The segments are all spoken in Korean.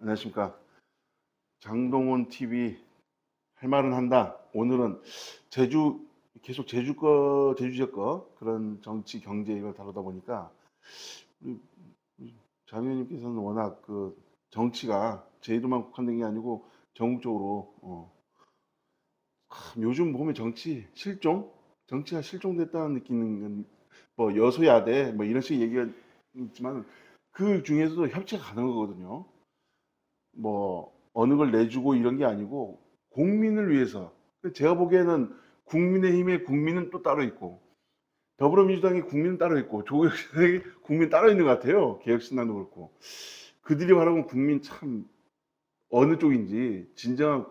안녕하십니까. 장동원 TV 할 말은 한다. 오늘은 계속 제주 지역 거 그런 정치, 경제 이걸 다루다 보니까 우리 장 의원님께서는 워낙 그 정치가 제주도만 국한된 게 아니고 전국적으로 요즘 보면 정치가 실종됐다는 느끼는 뭐 여소야대 뭐 이런 식의 얘기가 있지만 그 중에서도 협치가 가능한 거거든요. 뭐 어느 걸 내주고 이런 게 아니고 국민을 위해서. 제가 보기에는 국민의힘의 국민은 또 따로 있고 더불어민주당의 국민은 따로 있고 조국혁신당의 국민 따로 있는 것 같아요. 개혁신당도 그렇고 그들이 바라본 국민 참 어느 쪽인지 진정한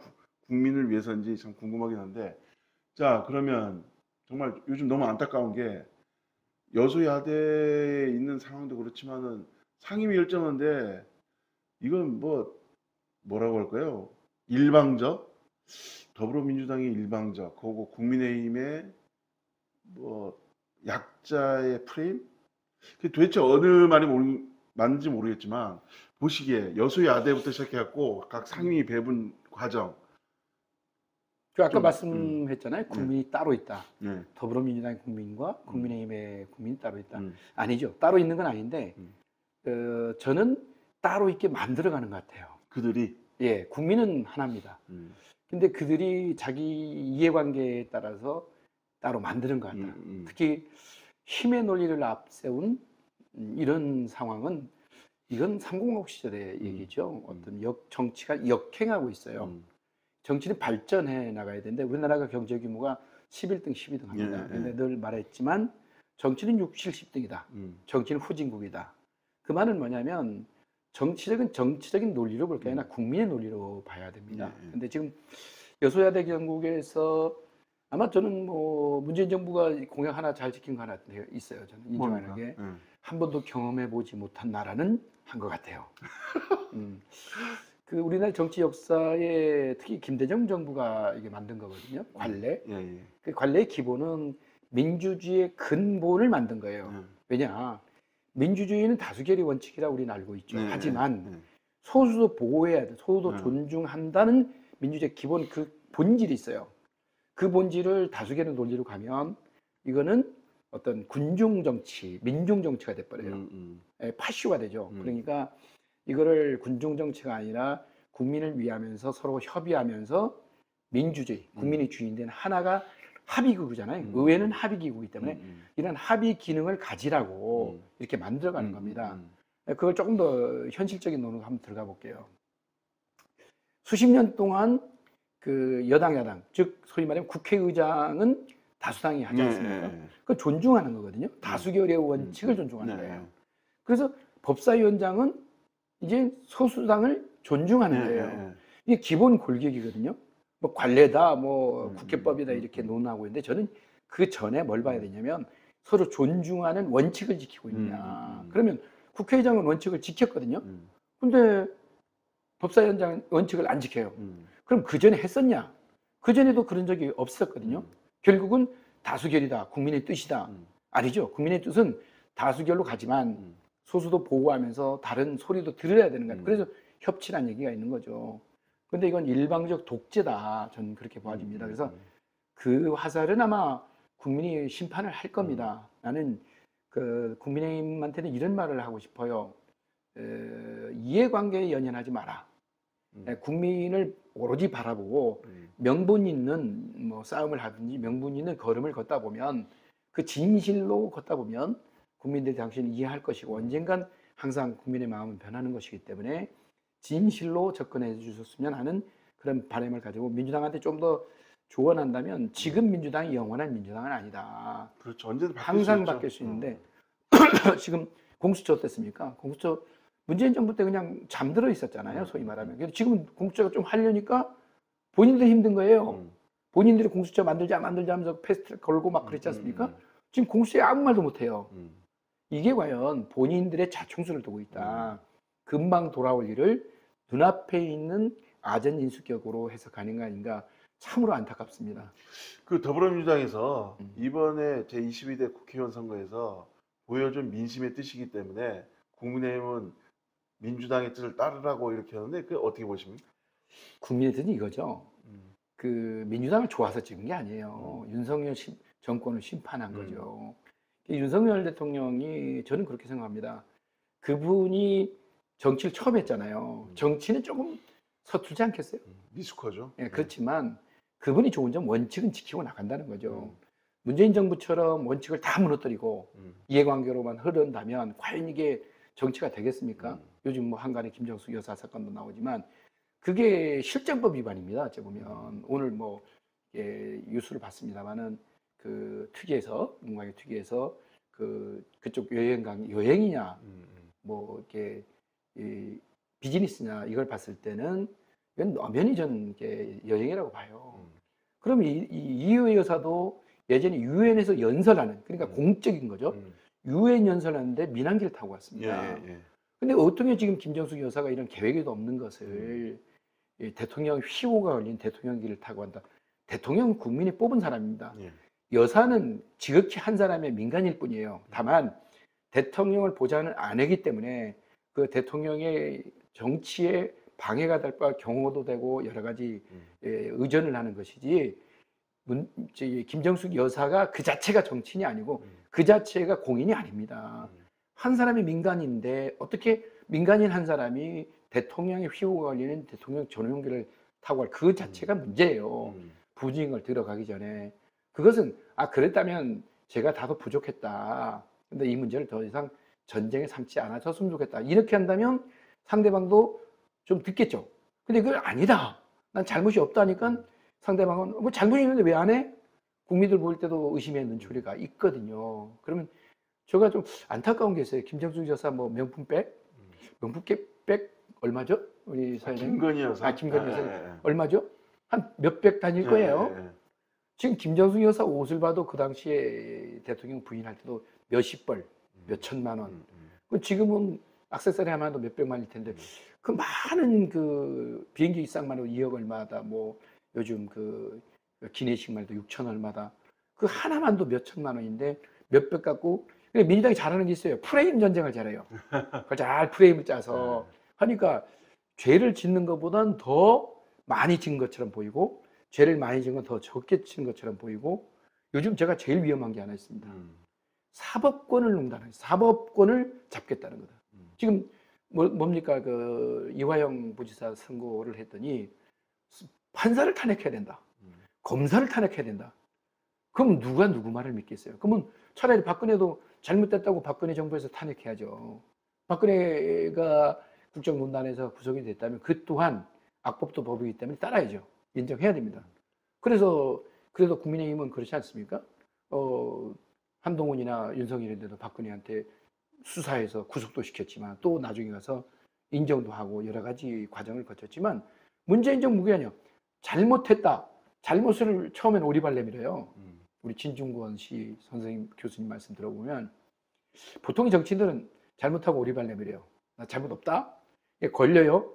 국민을 위해서인지 참 궁금하긴 한데, 자 그러면 정말 요즘 너무 안타까운 게 여소야대에 있는 상황도 그렇지만은 상임위 결정인데 이건 뭐라고 할까요? 일방적, 더불어민주당의 일방적, 그리고 국민의힘의 뭐 약자의 프레임? 그게 도대체 어느 말이 맞는지 모르겠지만 보시기에 여소야대부터 시작해갖고 각 상임위 배분 과정 그 아까 좀 말씀했잖아요. 네, 국민이 따로 있다. 네, 더불어민주당의 국민과 국민의힘의 국민이 따로 있다. 음, 아니죠. 따로 있는 건 아닌데 음. 저는 따로 있게 만들어가는 것 같아요. 그들이 예, 국민은 하나입니다. 음, 근데 그들이 자기 이해관계에 따라서 따로 만드는 것 같다. 특히 힘의 논리를 앞세운 이런 상황은 이건 3공국 시절의 얘기죠. 어떤 정치가 역행하고 있어요. 정치는 발전해 나가야 되는데 우리나라가 경제 규모가 11등, 12등 합니다. 근데 늘 말했지만 정치는 6, 70등이다. 정치는 후진국이다. 그 말은 뭐냐면 정치적인 논리로 볼 게 아니라 국민의 논리로 봐야 됩니다. 근데 지금 여소야대 경국에서 아마 저는 뭐 문재인 정부가 공약 하나 잘 지킨 거 하나 있어요. 저는 인정하는 게 한 번도 경험해 보지 못한 나라는 한 것 같아요. 그 우리나라 정치 역사에 특히 김대중 정부가 이게 만든 거거든요. 관례. 그 관례의 기본은 민주주의의 근본을 만든 거예요. 왜냐? 민주주의는 다수결의 원칙이라 우리는 알고 있죠. 하지만 소수도 보호해야 돼. 소수도 존중한다는 민주주의 기본 그 본질이 있어요. 그 본질을 다수결의 논리로 가면 이거는 어떤 군중 정치, 민중 정치가 돼버려요. 파쇼가 되죠. 그러니까 이거를 군중 정치가 아니라 국민을 위하면서 서로 협의하면서 민주주의, 국민이 주인된 하나가 합의기구잖아요. 의회는 합의기구이기 때문에 이런 합의 기능을 가지라고 이렇게 만들어가는 겁니다. 그걸 조금 더 현실적인 논의로 한번 들어가 볼게요. 수십 년 동안 그 여당, 야당, 즉 소위 말하면 국회의장은 다수당이 하지 않습니까? 그걸 존중하는 거거든요. 다수결의 원칙을 존중하는 거예요. 그래서 법사위원장은 이제 소수당을 존중하는 거예요. 이게 기본 골격이거든요. 뭐 관례다, 뭐 국회법이다 이렇게 논하고 있는데 저는 그 전에 뭘 봐야 되냐면 서로 존중하는 원칙을 지키고 있냐. 그러면 국회의장은 원칙을 지켰거든요. 근데 법사위원장은 원칙을 안 지켜요. 그럼 그 전에 했었냐? 그 전에도 그런 적이 없었거든요. 결국은 다수결이다, 국민의 뜻이다. 아니죠. 국민의 뜻은 다수결로 가지만 소수도 보호하면서 다른 소리도 들어야 되는 거예요. 그래서 협치란 얘기가 있는 거죠. 근데 이건 일방적 독재다. 저는 그렇게 봐집니다. 그래서 그 화살은 아마 국민이 심판을 할 겁니다. 나는 그 국민의힘한테는 이런 말을 하고 싶어요. 이해관계에 연연하지 마라. 국민을 오로지 바라보고 명분 있는 뭐 싸움을 하든지 명분 있는 걸음을 걷다 보면 그 진실로 걷다 보면 국민들이 당신을 이해할 것이고 언젠간 항상 국민의 마음은 변하는 것이기 때문에 진실로 접근해 주셨으면 하는 그런 바람을 가지고 민주당한테 좀 더 조언한다면 지금 민주당이 영원한 민주당은 아니다. 그렇죠. 언제든 항상 바뀔 수 있는데 지금 공수처 어땠습니까? 공수처 문재인 정부 때 그냥 잠들어 있었잖아요. 소위 말하면. 근데 지금 공수처가 좀 하려니까 본인들 힘든 거예요. 본인들이 공수처 만들자 하면서 패스트트랙 걸고 막 그랬지 않습니까? 지금 공수처에 아무 말도 못해요. 이게 과연 본인들의 자충수를 두고 있다. 금방 돌아올 일을 눈앞에 있는 아전인수격으로 해석하는 거 아닌가 참으로 안타깝습니다. 그 더불어민주당에서 이번에 제22대 국회의원 선거에서 보여준 민심의 뜻이기 때문에 국민의힘은 민주당의 뜻을 따르라고 이렇게 하는데 그 어떻게 보십니까? 국민의 뜻은 이거죠. 그 민주당을 좋아서 찍은 게 아니에요. 윤석열 정권을 심판한 거죠. 윤석열 대통령이 저는 그렇게 생각합니다. 그분이 정치를 처음 했잖아요. 정치는 조금 서툴지 않겠어요? 미숙하죠. 예, 그렇지만 그분이 좋은 점 원칙은 지키고 나간다는 거죠. 문재인 정부처럼 원칙을 다 무너뜨리고 이해관계로만 흐른다면 과연 이게 정치가 되겠습니까? 요즘 뭐 한간에 김정숙 여사 사건도 나오지만 그게 실정법 위반입니다. 어찌 보면 오늘 뭐 뉴스를 봤습니다만은 그 특위에서 문광의 특위에서 그쪽 여행이냐 뭐 이렇게 비즈니스냐 이걸 봤을 때는 이건 엄연히 전 여행이라고 봐요. 그럼 이효 여사도 예전에 유엔에서 연설하는 그러니까 공적인 거죠. 유엔 연설하는데 민항기를 타고 왔습니다. 근데 어떻게 지금 김정숙 여사가 이런 계획에도 없는 것을 대통령 휘호가 걸린 대통령기를 타고 한다. 대통령은 국민이 뽑은 사람입니다. 여사는 지극히 한 사람의 민간일 뿐이에요. 다만 대통령을 보좌는 안 하기 때문에 그 대통령의 정치에 방해가 될까 경호도 되고 여러 가지 의존을 하는 것이지 김정숙 여사가 그 자체가 정치인이 아니고 그 자체가 공인이 아닙니다. 한 사람이 민간인데 어떻게 민간인 한 사람이 대통령의 휘호가 걸리는 대통령 전용기를 타고 갈 그 자체가 문제예요. 부주임을 들어가기 전에. 그것은 그랬다면 제가 다소 부족했다. 근데 이 문제를 더 이상 전쟁에 삼지 않아줬으면 좋겠다. 이렇게 한다면 상대방도 좀 듣겠죠. 근데 그건 아니다. 난 잘못이 없다니까 상대방은 뭐 잘못이 있는데 왜 안 해? 국민들 볼 때도 의심의 눈초리가 있거든요. 그러면 제가 좀 안타까운 게 있어요. 김정숙 여사 뭐 명품백 얼마죠? 우리 사회자님? 김건희 여사. 김건희 여사 얼마죠? 한 몇백 단일 거예요. 지금 김정숙 여사 옷을 봐도 그 당시에 대통령 부인할 때도 몇십 벌, 몇 천만 원. 지금은 액세서리 하나도 몇백만일 텐데 그 많은 그 비행기 값만으로 2억 얼마다 뭐 요즘 그 기내식만 해도 6천 얼마다 그 하나만도 몇 천만 원인데 몇백 갖고 민주당이 잘하는 게 있어요. 프레임 전쟁을 잘해요. 그걸 잘 프레임을 짜서 하니까 죄를 짓는 것보단 더 많이 진 것처럼 보이고 죄를 많이 진 건 더 적게 친 것처럼 보이고 요즘 제가 제일 위험한 게 하나 있습니다. 사법권을 농단하는 사법권을 잡겠다는 거다. 지금 뭡니까 그 이화영 부지사 선고를 했더니 판사를 탄핵해야 된다. 검사를 탄핵해야 된다. 그럼 누가 누구 말을 믿겠어요? 그러면 차라리 박근혜도 잘못됐다고 박근혜 정부에서 탄핵해야죠. 박근혜가 국정농단에서 구속이 됐다면 그 또한 악법도 법이기 때문에 따라야죠. 인정해야 됩니다. 그래서 그래도 국민의힘은 그렇지 않습니까? 한동훈이나 윤석열인데도 박근혜한테 수사해서 구속도 시켰지만 또 나중에 가서 인정도 하고 여러 가지 과정을 거쳤지만 문재인 정부 아니요. 잘못했다. 잘못을 처음엔 오리발렘이래요. 우리 진중권 씨 선생님 교수님 말씀 들어보면 보통의 정치인들은 잘못하고 오리발렘이래요. 나 잘못 없다? 걸려요?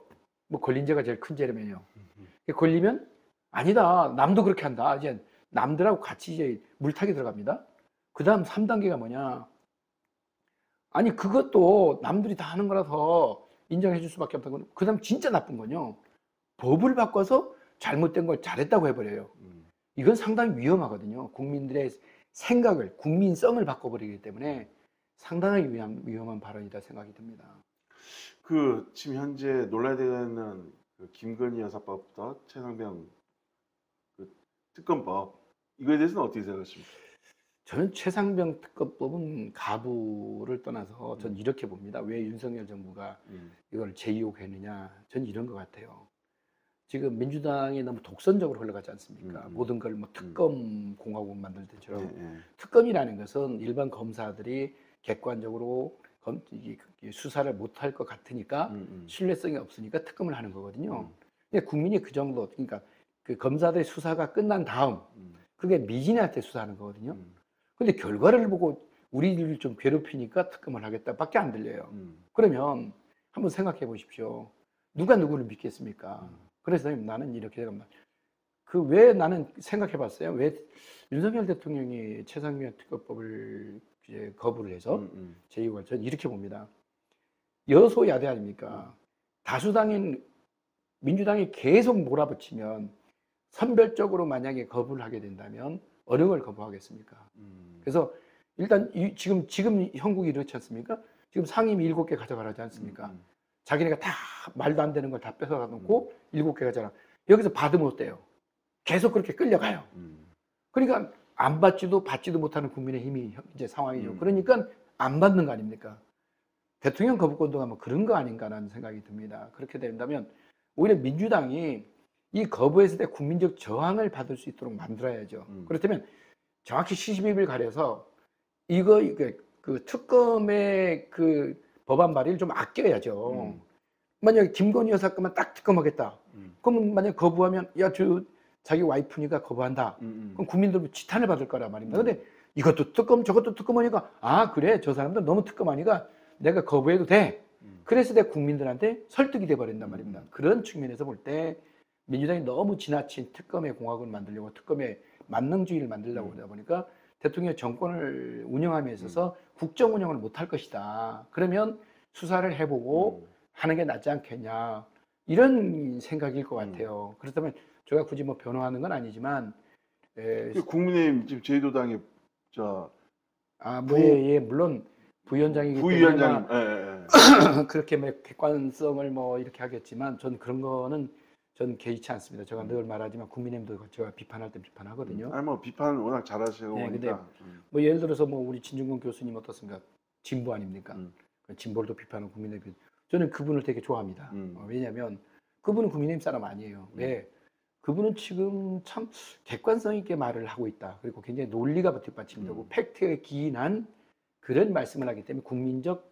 뭐 걸린 죄가 제일 큰 죄라면요. 걸리면 아니다. 남도 그렇게 한다. 이제 남들하고 같이 이제 물타기 들어갑니다. 그 다음 3단계가 뭐냐. 아니 그것도 남들이 다 하는 거라서 인정해 줄 수밖에 없다는 건 그 다음 진짜 나쁜 건요. 법을 바꿔서 잘못된 걸 잘했다고 해버려요. 이건 상당히 위험하거든요. 국민들의 생각을, 국민성을 바꿔버리기 때문에 상당히 위험한 발언이다 생각이 듭니다. 지금 현재 논란이 되는 그 김건희 여사법부터 최상병 그 특검법 이거에 대해서는 어떻게 생각하십니까? 저는 최상병 특검법은 가부를 떠나서 전 이렇게 봅니다. 왜 윤석열 정부가 이걸 재의혹했느냐? 전 이런 것 같아요. 지금 민주당이 너무 독선적으로 흘러가지 않습니까? 모든 걸 뭐 특검 공화국 만들 때처럼 특검이라는 것은 일반 검사들이 객관적으로 수사를 못할 것 같으니까 신뢰성이 없으니까 특검을 하는 거거든요. 근데 국민이 그 정도, 그러니까 그 검사들의 수사가 끝난 다음 그게 미진한테 수사하는 거거든요. 근데 결과를 보고 우리를 좀 괴롭히니까 특검을 하겠다밖에 안 들려요. 그러면 한번 생각해 보십시오. 누가 누구를 믿겠습니까? 그래서 나는 이렇게 생각합니다. 왜 나는 생각해 봤어요. 왜 윤석열 대통령이 최상병 특검법을 이제 거부를 해서 제 이유가 전 이렇게 봅니다. 여소야대 아닙니까? 다수당인 민주당이 계속 몰아붙이면 선별적으로 만약에 거부를 하게 된다면 어느 걸 거부하겠습니까? 그래서 일단 지금 형국이 이렇지 않습니까? 지금 상임 7개 가져가라지 않습니까? 자기네가 다 말도 안 되는 걸 다 뺏어가 놓고 7개 가져가. 여기서 받으면 어때요? 계속 그렇게 끌려가요. 그러니까 안 받지도 받지도 못하는 국민의힘이 이제 상황이죠. 그러니까 안 받는 거 아닙니까? 대통령 거부권도 가면 그런 거 아닌가라는 생각이 듭니다. 그렇게 된다면 오히려 민주당이 이 거부했을 때 국민적 저항을 받을 수 있도록 만들어야죠. 그렇다면 정확히 시시비비를 가려서 이거 그 특검의 그 법안 발의를 좀 아껴야죠. 만약에 김건희 여사 거만 딱 특검하겠다. 그러면 만약 거부하면 자기 와이프니까 거부한다. 그럼 국민들 지탄을 받을 거란 말입니다. 근데 이것도 특검 저것도 특검하니까 아 그래 저 사람들 너무 특검하니까 내가 거부해도 돼. 그래서 내가 국민들한테 설득이 돼 버린단 말입니다. 그런 측면에서 볼 때 민주당이 너무 지나친 특검의 공화국을 만들려고 특검의 만능주의를 만들려고 그러다 보니까 대통령 정권을 운영함에 있어서 국정 운영을 못할 것이다. 그러면 수사를 해보고 하는 게 낫지 않겠냐. 이런 생각일 것 같아요. 그렇다면 제가 굳이 뭐 변호하는 건 아니지만 국민의힘 지금 제주도당의 예, 물론 부위원장이기 부위원장님 때문에 그렇게 뭐 객관성을 뭐 이렇게 하겠지만 전 그런 거는 전 개의치 않습니다. 제가 늘 말하지만 국민의힘도 제가 비판할 때 비판하거든요. 아니 뭐 비판 워낙 잘하시고 네, 근데 보니까 뭐 예를 들어서 뭐 우리 진중권 교수님 어떻습니까? 진보 아닙니까? 진보를 비판하는 국민의힘. 저는 그분을 되게 좋아합니다. 왜냐하면 그분은 국민의힘 사람 아니에요. 왜? 그분은 지금 참 객관성 있게 말을 하고 있다. 그리고 굉장히 논리가 뒷받침되고 팩트에 기인한 그런 말씀을 하기 때문에 국민적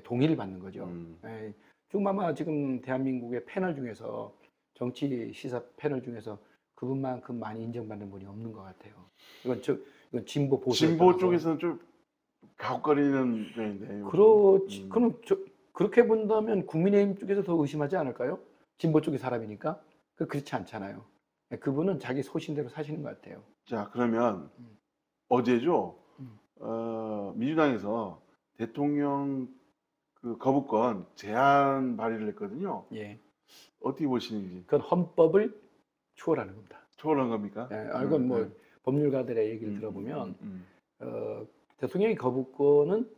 동의를 받는 거죠. 지금 아마 지금 대한민국의 패널 중에서 정치 시사 패널 중에서 그분만큼 많이 인정받는 분이 없는 것 같아요. 이건 진보 보수 진보 쪽에서는 좀 가혹거리는 편인데. 그렇지. 그럼 그렇게 본다면 국민의힘 쪽에서 더 의심하지 않을까요? 진보 쪽의 사람이니까. 그렇지 않잖아요. 그분은 자기 소신대로 사시는 것 같아요. 자, 그러면 어제죠. 민주당에서 대통령 그 거부권 제한 발의를 했거든요. 예. 어떻게 보시는지. 그건 헌법을 초월하는 겁니다. 초월한 겁니까? 이건 뭐 법률가들의 얘기를 들어보면 대통령의 거부권은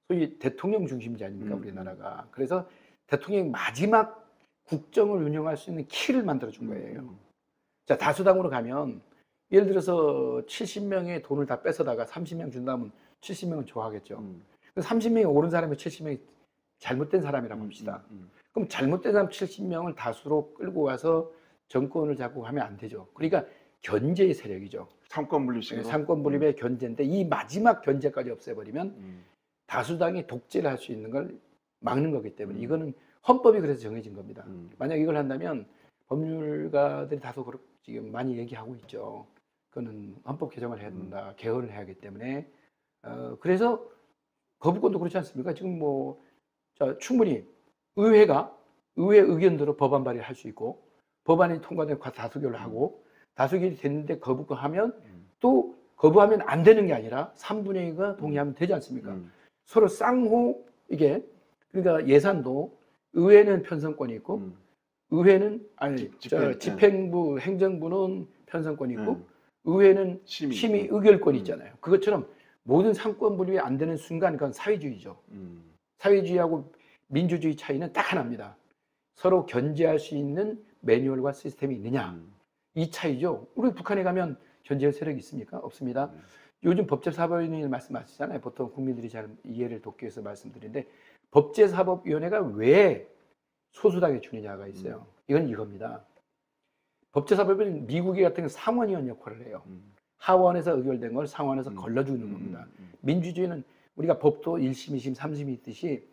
소위 대통령 중심제 아닙니까 우리나라가. 그래서 대통령이 마지막 국정을 운영할 수 있는 키를 만들어 준 거예요. 자, 다수당으로 가면 예를 들어서 70명의 돈을 다 뺏어다가 30명 준다면 70명은 좋아하겠죠. 30명이 옳은 사람이 70명이 잘못된 사람이라고 합시다. 그럼 잘못된 사람 70명을 다수로 끌고 와서 정권을 잡고 하면 안 되죠. 그러니까 견제의 세력이죠. 삼권 분립식. 삼권 분립의 견제인데 이 마지막 견제까지 없애버리면 다수당이 독재를 할 수 있는 걸 막는 거기 때문에 이거는 헌법이 그래서 정해진 겁니다. 만약 이걸 한다면 법률가들이 다소 지금 많이 얘기하고 있죠. 그거는 헌법 개정을 해야 된다. 개헌을 해야 하기 때문에 그래서 거부권도 그렇지 않습니까? 지금 뭐 충분히 의회 의견대로 법안 발의를 할 수 있고 법안이 통과되면 다수결을 하고 다수결이 됐는데 거부하면 또 거부하면 안 되는 게 아니라 3분의 2가 동의하면 되지 않습니까? 서로 쌍호 이게 그러니까 예산도 의회는 편성권이 있고 의회는 집행부 행정부는 편성권이 있고 의회는 심의 의결권이 있잖아요. 그것처럼 모든 상권 분립이 안 되는 순간 그건 사회주의죠. 사회주의하고 민주주의 차이는 딱 하나입니다. 서로 견제할 수 있는 매뉴얼과 시스템이 있느냐. 이 차이죠. 우리 북한에 가면 견제할 세력이 있습니까? 없습니다. 요즘 법제사법위원회 말씀하시잖아요. 보통 국민들이 잘 이해를 돕기 위해서 말씀드리는데 법제사법위원회가 왜 소수당에 주느냐가 있어요. 이건 이겁니다. 법제사법위원회는 미국이 같은 상원위원 역할을 해요. 하원에서 의결된 걸 상원에서 걸러주는 겁니다. 민주주의는 우리가 법도 1심, 2심, 3심이 있듯이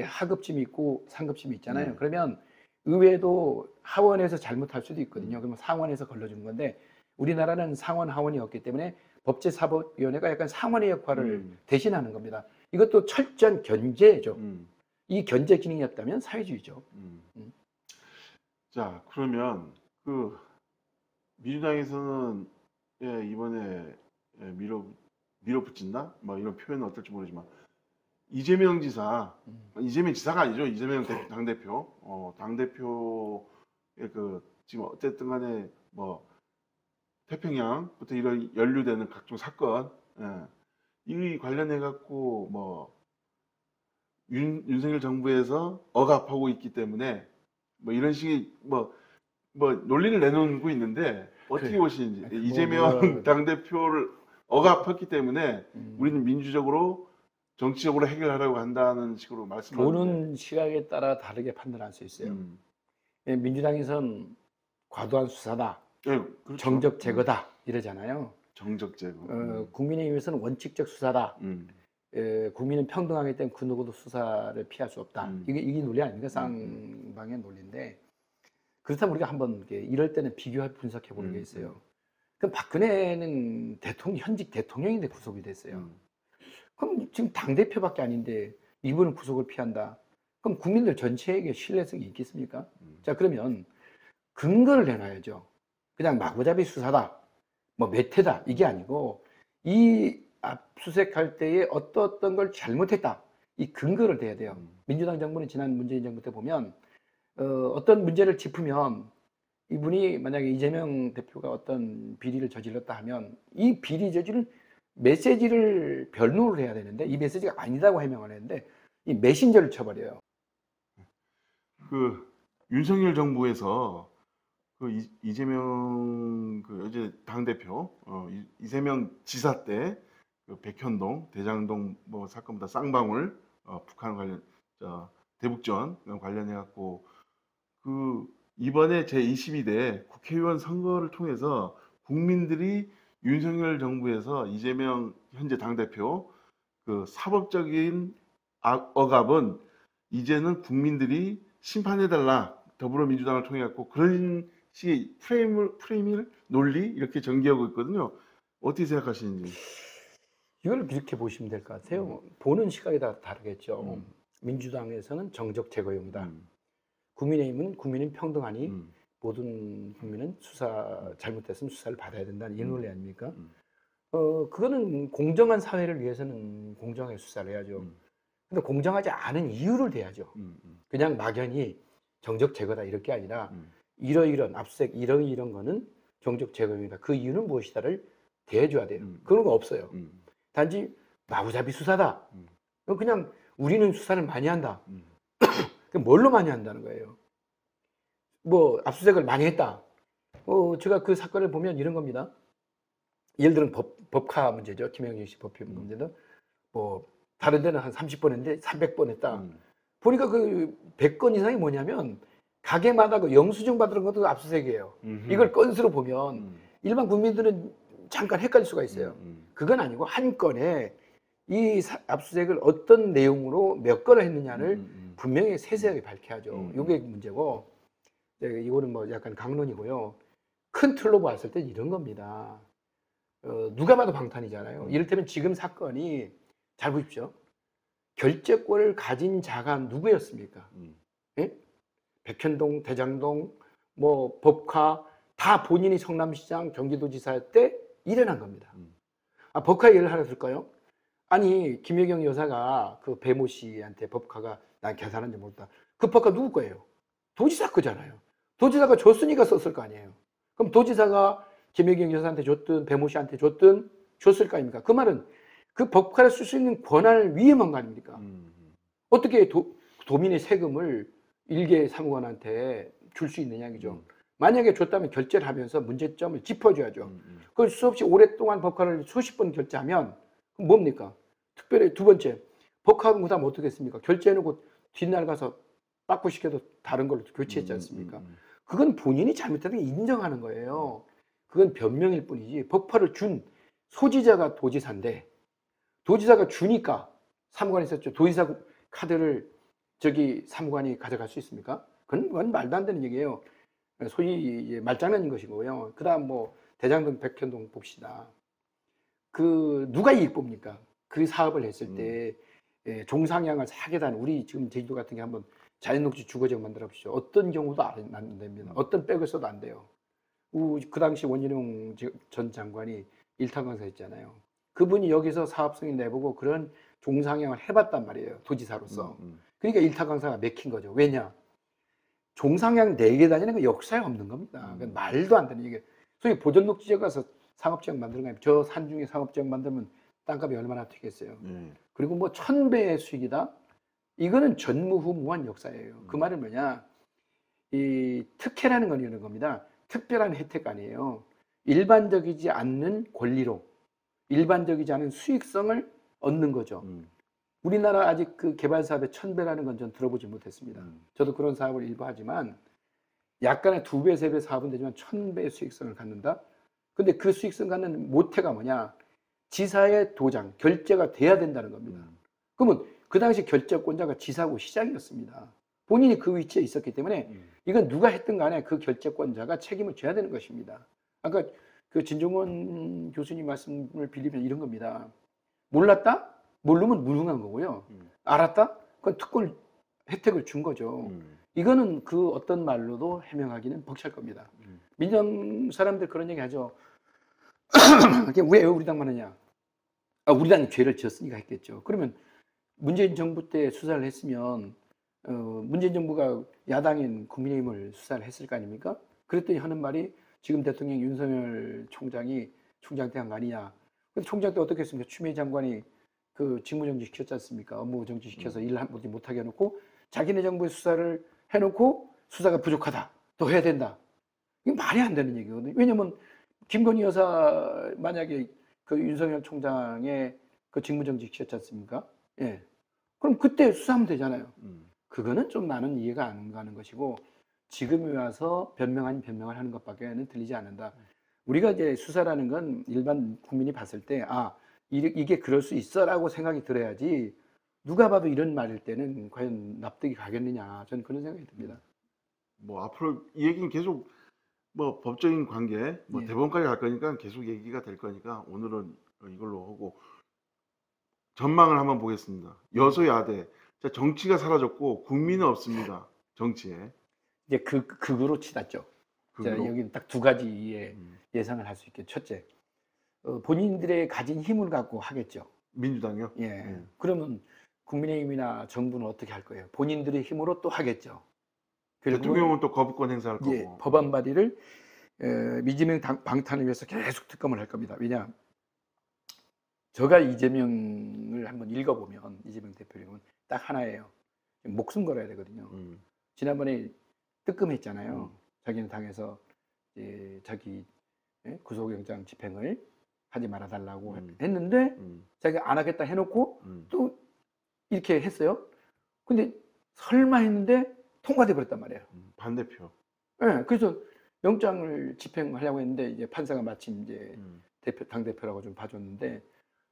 하급심이 있고 상급심이 있잖아요. 그러면 의회도 하원에서 잘못할 수도 있거든요. 그러면 상원에서 걸러주는 건데 우리나라는 상원, 하원이 없기 때문에 법제사법위원회가 약간 상원의 역할을 대신하는 겁니다. 이것도 철저한 견제죠. 이 견제 기능이 없다면 사회주의죠. 자, 그러면 그 민주당에서는 이번에 밀어붙인다? 뭐 이런 표현은 어떨지 모르지만 이재명 지사, 이재명 지사가 아니죠. 이재명 당대표, 당대표의 지금 어쨌든 간에 뭐 태평양부터 이런 연루되는 각종 사건, 이 관련해 갖고 뭐 윤석열 정부에서 억압하고 있기 때문에 뭐 이런 식의 뭐 논리를 내놓고 있는데 어떻게 보시는지 이재명 당대표를 억압했기 때문에 우리는 민주적으로 정치적으로 해결하려고 한다는 식으로 말씀하는데 보는 시각에 따라 다르게 판단할 수 있어요. 민주당에선 과도한 수사다, 그렇죠. 정적 제거다 이러잖아요. 정적 제거. 국민의힘에서는 원칙적 수사다. 국민은 평등하기 때문에 그 누구도 수사를 피할 수 없다. 이게 논리 아닙니까? 쌍방의 논리인데 그렇다면 우리가 한번 이럴 때는 비교해 분석해 보는 게 있어요. 그럼 박근혜는 현직 대통령인데 구속이 됐어요. 그럼 지금 당대표밖에 아닌데 이분은 구속을 피한다. 그럼 국민들 전체에게 신뢰성이 있겠습니까? 자, 그러면 근거를 내놔야죠. 그냥 마구잡이 수사다, 뭐 매태다 이게 아니고 이 압수수색할 때에 어떤 걸 잘못했다. 이 근거를 대야 돼요. 민주당 정부는 지난 문재인 정부 때 보면 어떤 문제를 짚으면 이분이 만약에 이재명 대표가 어떤 비리를 저질렀다 하면 이 비리 저지른 메시지를 변호를 해야 되는데 이 메시지가 아니다고 해명을 했는데 이 메신저를 쳐버려요. 윤석열 정부에서 이재명 어제 당대표 이재명 지사 때 백현동, 대장동 뭐 사건보다 쌍방울 북한 관련 대북전 관련해 갖고 이번에 제22대 국회의원 선거를 통해서 국민들이 윤석열 정부에서 이재명 현재 당대표 사법적인 억압은 이제는 국민들이 심판해달라 더불어민주당을 통해 갖고 그런 식의 프레임을 논리 이렇게 전개하고 있거든요. 어떻게 생각하시는지? 이걸 이렇게 보시면 될 것 같아요. 보는 시각이 다 다르겠죠. 민주당에서는 정적 제거용이다. 국민의힘은 국민은 평등하니 모든 국민은 잘못됐으면 수사를 받아야 된다는 이 논리 아닙니까? 그거는 공정한 사회를 위해서는 공정하게 수사를 해야죠. 근데 공정하지 않은 이유를 대야죠. 그냥 막연히 정적 제거다 이럴 게 아니라 이런 압수수색 이런 거는 정적 제거용이다. 그 이유는 무엇이다를 대해줘야 돼요. 그런 거 없어요. 단지 마구잡이 수사다. 그냥 우리는 수사를 많이 한다. 뭘로 많이 한다는 거예요? 뭐 압수수색을 많이 했다. 제가 그 사건을 보면 이런 겁니다. 예를 들면 법카 문제죠. 김영진 씨 법표 문제도 뭐 다른 데는 한 30번 했는데 300번 했다. 보니까 100건 이상이 뭐냐면 가게마다 영수증 받은 것도 압수수색이에요. 이걸 건수로 보면 일반 국민들은 잠깐 헷갈릴 수가 있어요. 그건 아니고 한 건에 이 압수수색을 어떤 내용으로 몇 건을 했느냐를 분명히 세세하게 밝혀야죠. 이게 문제고, 이거는 뭐 약간 강론이고요. 큰 틀로 봤을 때 이런 겁니다. 누가 봐도 방탄이잖아요. 이를테면 지금 사건이 잘 보십시오. 결재권을 가진 자가 누구였습니까? 예? 백현동, 대장동, 뭐 법카 다 본인이 성남시장, 경기도지사 때 일어난 겁니다. 법카 예를 하나 들까요? 아니 김혜경 여사가 그 배모 씨한테 법카가 난 계산한지 모르다. 그 법카 누구 거예요? 도지사 거잖아요. 도지사가 줬으니까 썼을 거 아니에요. 그럼 도지사가 김혜경 여사한테 줬든 배모 씨한테 줬든 줬을 거 아닙니까? 그 말은 그 법카를 쓸 수 있는 권한을 위임한 거 아닙니까? 어떻게 도민의 세금을 일개 사무관한테 줄 수 있느냐 이죠. 만약에 줬다면 결제를 하면서 문제점을 짚어줘야죠. 그걸 수없이 오랫동안 법카를 수십 번 결제하면 그럼 뭡니까? 특별히 두 번째, 법카 무담 어떻게 했습니까? 결제해놓고 뒷날 가서 빠꾸시켜도 다른 걸로 교체했지 않습니까? 그건 본인이 잘못했다는 게 인정하는 거예요. 그건 변명일 뿐이지 법카를 준 소지자가 도지사인데 도지사가 주니까 사무관이 썼죠. 도지사 카드를 사무관이 가져갈 수 있습니까? 그건 말도 안 되는 얘기예요. 소위 이제 말장난인 것이고요. 그 다음 뭐 대장동, 백현동 봅시다. 누가 이익 봅니까? 그 사업을 했을 때 종상향을 하게다는 우리 지금 제주도 같은 게 한번 자연녹지 주거지역 만들어 보십시오. 어떤 경우도 안 됩니다. 어떤 백을 써도 안 돼요. 그 당시 원희룡 전 장관이 일탄 강사 했잖아요. 그분이 여기서 사업 승인 내보고 그런 종상향을 해봤단 말이에요. 도지사로서. 그러니까 일타강사가 맥힌 거죠. 왜냐? 종상향 4개 다니는 건 역사에 없는 겁니다. 말도 안 되는 얘기. 소위 보존녹지역 가서 상업지역 만드는 거예요. 저 산 중에 상업지역 만들면 땅값이 얼마나 튀겠어요. 그리고 뭐 1000배의 수익이다? 이거는 전무후무한 역사예요. 그 말은 뭐냐? 이 특혜라는 건 이런 겁니다. 특별한 혜택 아니에요. 일반적이지 않는 권리로, 일반적이지 않은 수익성을 얻는 거죠. 우리나라 아직 그 개발 사업의 1000배라는 건 전 들어보지 못했습니다. 저도 그런 사업을 일부 하지만 약간의 2배, 3배 사업은 되지만 1000배의 수익성을 갖는다? 근데 그 수익성 갖는 모태가 뭐냐? 지사의 도장, 결제가 돼야 된다는 겁니다. 그러면 그 당시 결제권자가 지사고 시장이었습니다. 본인이 그 위치에 있었기 때문에 이건 누가 했든 간에 그 결제권자가 책임을 져야 되는 것입니다. 아까 그 진종원 교수님 말씀을 빌리면 이런 겁니다. 몰랐다? 모르면 무능한 거고요. 알았다? 그건 특권 혜택을 준 거죠. 이거는 그 어떤 말로도 해명하기는 벅찰 겁니다. 민정 사람들 그런 얘기 하죠. 왜 우리 당만 하냐? 아, 우리 당이 죄를 지었으니까 했겠죠. 그러면 문재인 정부 때 수사를 했으면 문재인 정부가 야당인 국민의힘을 수사를 했을 거 아닙니까? 그랬더니 하는 말이 지금 대통령 윤석열 총장이 총장 때 한 거 아니냐. 근데 총장 때 어떻게 했습니까? 추미애 장관이 그 직무정지 시켰지 않습니까? 업무 정지 시켜서 일을 못하게 해놓고 자기네 정부의 수사를 해놓고 수사가 부족하다. 더 해야 된다. 이게 말이 안 되는 얘기거든요. 왜냐면 김건희 여사 만약에 그 윤석열 총장의 그 직무정지 시켰지 않습니까? 예. 그럼 그때 수사하면 되잖아요. 그거는 좀 나는 이해가 안 가는 것이고 지금에 와서 변명 아닌 변명을 하는 것밖에는 들리지 않는다. 우리가 이제 수사라는 건 일반 국민이 봤을 때 아, 이게 그럴 수 있어라고 생각이 들어야지 누가 봐도 이런 말일 때는 과연 납득이 가겠느냐. 저는 그런 생각이 듭니다. 뭐 앞으로 이 얘기는 계속 뭐 법적인 관계, 뭐 예. 대법원까지 갈 거니까 계속 얘기가 될 거니까 오늘은 이걸로 하고 전망을 한번 보겠습니다. 여소야대. 자, 정치가 사라졌고 국민은 없습니다. 정치에. 이제 극으로 치닫죠. 극으로? 여기는 딱 2가지의 예상을 할 수 있겠죠. 첫째, 본인들의 가진 힘을 갖고 하겠죠. 민주당이요? 예. 그러면 국민의힘이나 정부는 어떻게 할 거예요? 본인들의 힘으로 또 하겠죠. 대통령은 또 거부권 행사할 거고. 예, 법안 발의를 이재명 방탄을 위해서 계속 특검을 할 겁니다. 왜냐? 제가 이재명을 한번 읽어보면 이재명 대표를 보면 딱 하나예요. 목숨 걸어야 되거든요. 지난번에 뜨끔했잖아요. 자기는 당에서 이제 자기 구속영장 집행을 하지 말아달라고 했는데 자기가 안 하겠다 해놓고 또 이렇게 했어요. 근데 설마 했는데 통과돼 버렸단 말이에요. 반대표. 네, 그래서 영장을 집행하려고 했는데 이제 판사가 마침 이제 당 대표라고 좀 봐줬는데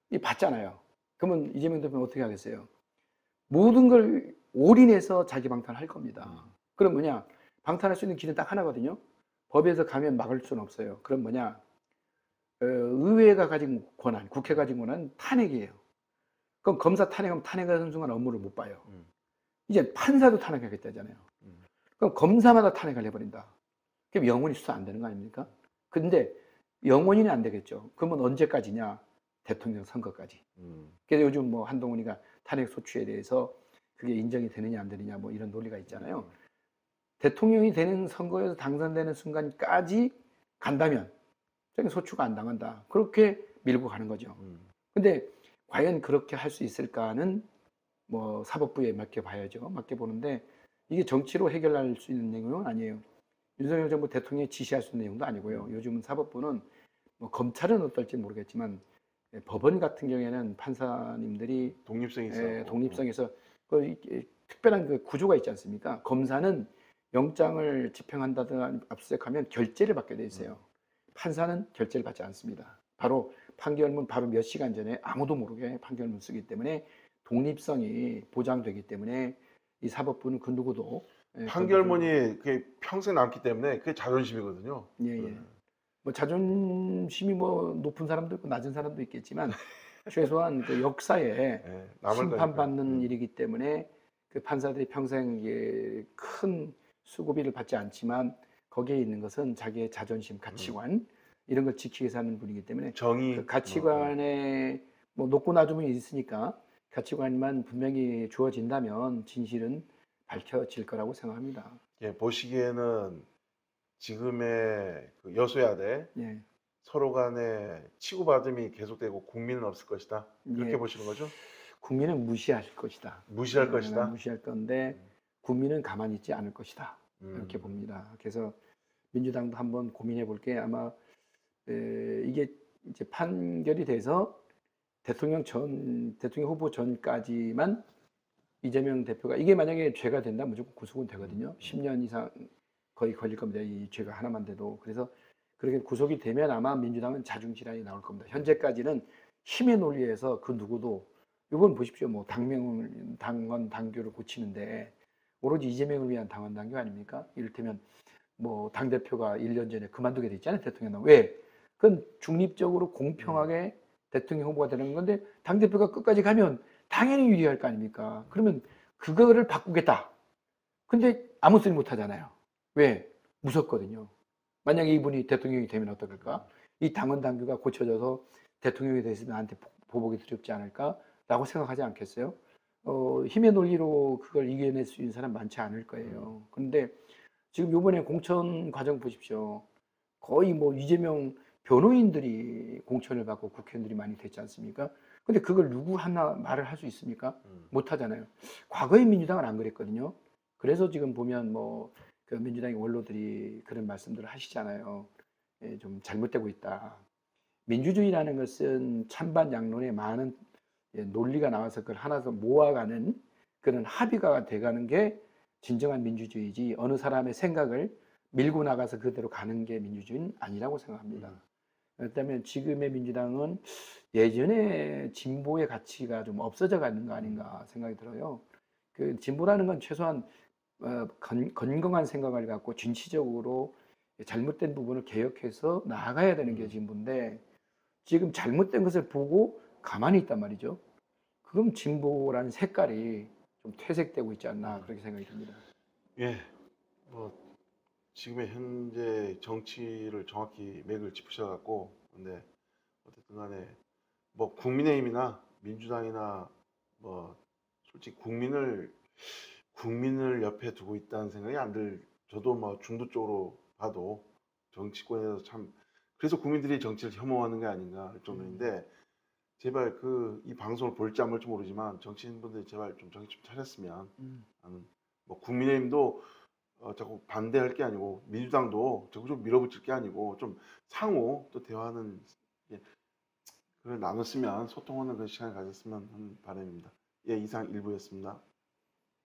이 봤잖아요. 그러면 이재명 대표는 어떻게 하겠어요? 모든 걸 올인해서 자기 방탄할 겁니다. 그럼 뭐냐? 방탄할 수 있는 길은 딱 하나거든요. 법에서 가면 막을 수는 없어요. 그럼 뭐냐? 의회가 가진 권한, 국회가 가진 권한 탄핵이에요. 그럼 검사 탄핵하면 탄핵하는 순간 업무를 못 봐요. 이제 판사도 탄핵하겠다잖아요. 그럼 검사마다 탄핵을 해버린다. 그럼 영원히 수사 안 되는 거 아닙니까? 근데 영원히는 안 되겠죠. 그러면 언제까지냐? 대통령 선거까지. 그래서 요즘 뭐 한동훈이가 탄핵 소추에 대해서 그게 인정이 되느냐 안 되느냐 뭐 이런 논리가 있잖아요. 대통령이 되는 선거에서 당선되는 순간까지 간다면 저기 소추가 안 당한다. 그렇게 밀고 가는 거죠. 근데 과연 그렇게 할 수 있을까는 뭐 사법부에 맡겨봐야죠. 맡겨보는데 이게 정치로 해결할 수 있는 내용은 아니에요. 윤석열 정부 대통령이 지시할 수 있는 내용도 아니고요. 요즘은 사법부는 뭐 검찰은 어떨지 모르겠지만 법원 같은 경우에는 판사님들이 독립성이 있어. 독립성에서 그 특별한 그 구조가 있지 않습니까? 검사는 영장을 집행한다든가 압수수색하면 결재를 받게 돼 있어요. 판사는 결재를 받지 않습니다. 바로 판결문 바로 몇 시간 전에 아무도 모르게 판결문 쓰기 때문에 독립성이 보장되기 때문에 이 사법부는 그 누구도 판결문이 그게 평생 남기 때문에 그게 자존심이거든요. 예. 뭐 자존심이 뭐 높은 사람도 있고 낮은 사람도 있겠지만 최소한 그 역사에 심판받는 일이기 때문에 그 판사들이 평생 큰 수고비를 받지 않지만 거기에 있는 것은 자기의 자존심, 가치관 이런 걸 지키기 위해서 하는 분이기 때문에 정의 그 가치관에 뭐 높고 낮음이 있으니까 가치관만 분명히 주어진다면 진실은 밝혀질 거라고 생각합니다. 예, 보시기에는 지금의 그 여소야대 예, 서로 간에 치고받음이 계속되고 국민은 없을 것이다. 그렇게 예, 보시는 거죠? 국민은 무시할 것이다. 무시할 것이다. 무시할 건데 국민은 가만히 있지 않을 것이다. 이렇게 음, 봅니다. 그래서 민주당도 한번 고민해 볼 게 아마 이게 이제 판결이 돼서 대통령 후보 전까지만 이재명 대표가 이게 만약에 죄가 된다 무조건 구속은 되거든요. 10년 이상 거의 걸릴 겁니다. 이 죄가 하나만 돼도. 그래서 그렇게 구속이 되면 아마 민주당은 자중질환이 나올 겁니다. 현재까지는 힘의 논리에서 그 누구도 이건 보십시오. 뭐 당원 당규를 고치는데 오로지 이재명을 위한 당원 당규 아닙니까? 이를테면 뭐 당대표가 1년 전에 그만두게 됐잖아요. 대통령. 왜? 그건 중립적으로 공평하게 대통령 후보가 되는 건데 당대표가 끝까지 가면 당연히 유리할 거 아닙니까? 그러면 그거를 바꾸겠다. 근데 아무 소리 못 하잖아요. 왜? 무섭거든요. 만약에 이분이 대통령이 되면 어떨까? 이 당원 당규가 고쳐져서 대통령이 돼서 나한테 보복이 두렵지 않을까라고 생각하지 않겠어요? 힘의 논리로 그걸 이겨낼 수 있는 사람 많지 않을 거예요. 그런데 지금 요번에 공천 과정 보십시오. 거의 뭐 이재명 변호인들이 공천을 받고 국회의원들이 많이 됐지 않습니까? 근데 그걸 누구 하나 말을 할 수 있습니까? 못 하잖아요. 과거의 민주당은 안 그랬거든요. 그래서 지금 보면 뭐 그 민주당의 원로들이 그런 말씀들을 하시잖아요. 예, 좀 잘못되고 있다. 민주주의라는 것은 찬반 양론의 많은 논리가 나와서 그걸 하나 더 모아가는 그런 합의가 돼가는 게 진정한 민주주의지 어느 사람의 생각을 밀고 나가서 그대로 가는 게 민주주의는 아니라고 생각합니다. 그렇다면 지금의 민주당은 예전에 진보의 가치가 좀 없어져 가는 거 아닌가 생각이 들어요. 그 진보라는 건 최소한 건강한 생각을 갖고 진취적으로 잘못된 부분을 개혁해서 나아가야 되는 게 진보인데 지금 잘못된 것을 보고 가만히 있단 말이죠. 그럼 진보라는 색깔이 좀 퇴색되고 있지 않나 그렇게 생각이 듭니다. 예, 뭐 지금의 현재 정치를 정확히 맥을 짚으셔갖고, 근데 어쨌든 간에 뭐 국민의힘이나 민주당이나 뭐 솔직히 국민을 옆에 두고 있다는 생각이 안 들. 저도 뭐 중도 쪽으로 봐도 정치권에서 참 그래서 국민들이 정치를 혐오하는 게 아닌가 할 정도인데 제발 그 이 방송을 볼지 안 볼지 모르지만 정치인분들이 제발 좀 정신 좀 차렸으면 하는. 뭐 국민의힘도 자꾸 반대할 게 아니고 민주당도 자꾸 좀 밀어붙일 게 아니고 좀 상호 또 대화하는 그걸 나눴으면 소통하는 그런 시간을 가졌으면 하는 바람입니다. 예, 이상 일부였습니다.